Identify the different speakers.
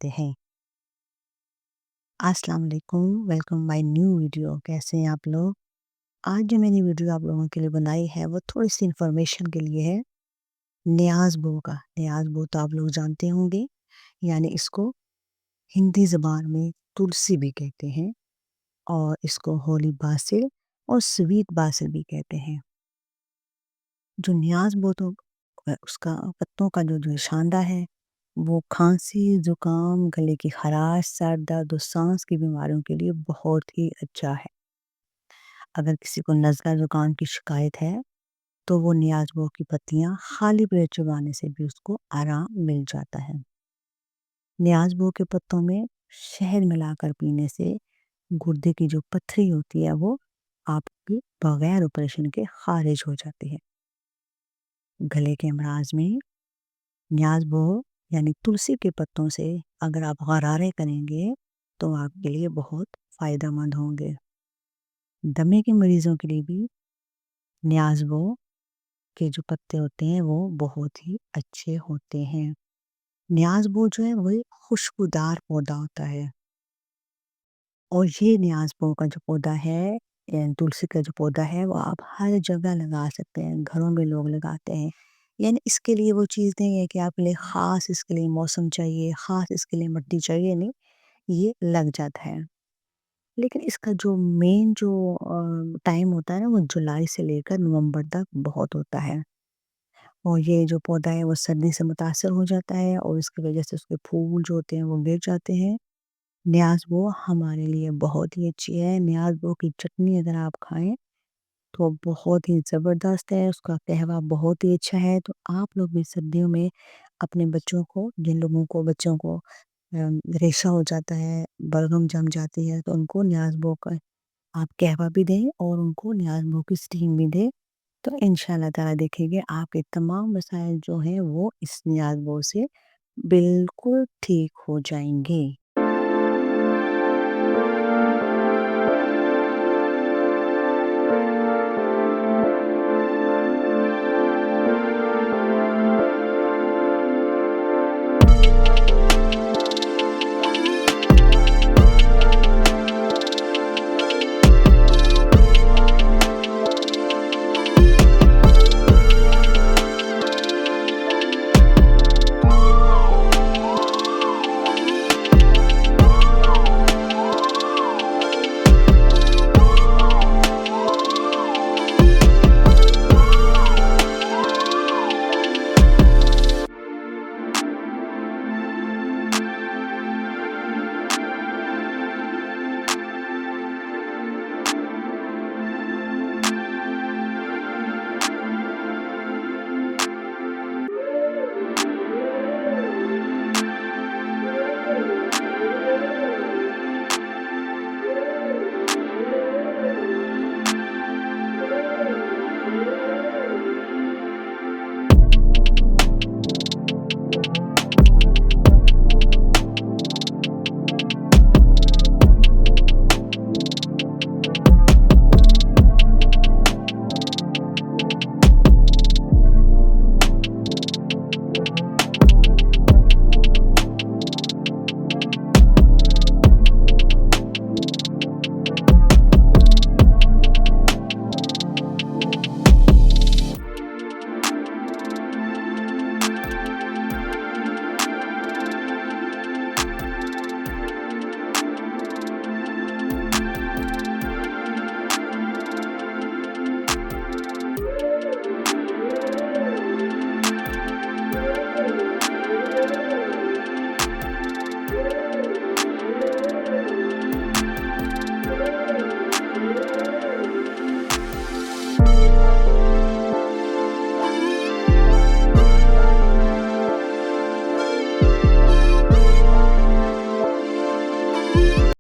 Speaker 1: कहते हैं। अस्सलाम वालेकुम, वेलकम माय न्यू वीडियो। कैसे हैं आप लोग? आज जो मैंने वीडियो आप लोगों के लिए बनाई है वो थोड़ी-सी इन्फॉर्मेशन के लिए है न्याज़-बो का। न्याज़-बो तो आप लोग जानते होंगे, यानी इसको हिंदी ज़बान में तुलसी भी कहते हैं और इसको होली बासिल और स्वीट बासिल भी कहते हैं। जो न्याज़-बो तो उसका पत्तों का जो शानदार है, वो खाँसी, ज़ुकाम, गले की ख़राश, सर दर्द और साँस की बीमारियों के लिए बहुत ही अच्छा है। अगर किसी को नज़ला ज़ुकाम की शिकायत है, तो वो न्याज़-बो की पत्तियाँ खाली पेट चबाने से भी उसको आराम मिल जाता है। न्याज़-बो के पत्तों में शहद मिलाकर पीने से गुर्दे की जो पथरी होती है, वो आपकी बगैर ऑपरेशन के ख़ारिज हो जाती है। गले के अमराज़ में न्याज़-बो यानी तुलसी के पत्तों से अगर आप गरारे करेंगे, तो आपके लिए बहुत फ़ायदेमंद होंगे। दमे के मरीज़ों के लिए भी न्याज़-बो के जो पत्ते होते हैं, वो बहुत ही अच्छे होते हैं। न्याज़-बो जो है, वो एक खुशबूदार पौधा होता है और ये न्याज़-बो का जो पौधा है तुलसी का जो पौधा है, वो आप हर जगह लगा सकते हैं, घरों में लोग लगाते हैं। यानी इसके लिए वो चीज़ नहीं है कि आपके लिए ख़ास इसके लिए मौसम चाहिए, ख़ास इसके लिए मिट्टी चाहिए, नहीं, ये लग जाता है। लेकिन इसका जो मेन जो टाइम होता है ना, वो जुलाई से लेकर नवंबर तक बहुत होता है और ये जो पौधा है, वो सर्दी से मुतासिर हो जाता है और इसकी वजह से उसके फूल जो होते हैं, वो गिर जाते हैं। न्याज़-बो हमारे लिए बहुत ही अच्छी है। न्याज़-बो की चटनी अगर आप खाएँ, तो बहुत ही ज़बरदस्त है, उसका कहवा बहुत ही अच्छा है। तो आप लोग भी सर्दियों में अपने बच्चों को जिन लोगों को बच्चों को रेशा हो जाता है, बलगम जम जाती है, तो उनको न्याज़-बो का आप कहवा भी दें और उनको न्याज़-बो की स्टीम भी दें, तो इंशाअल्लाह ताला देखेंगे आपके तमाम मसाइल जो हैं वो इस न्याज़-बो से बिल्कुल ठीक हो जाएँगे।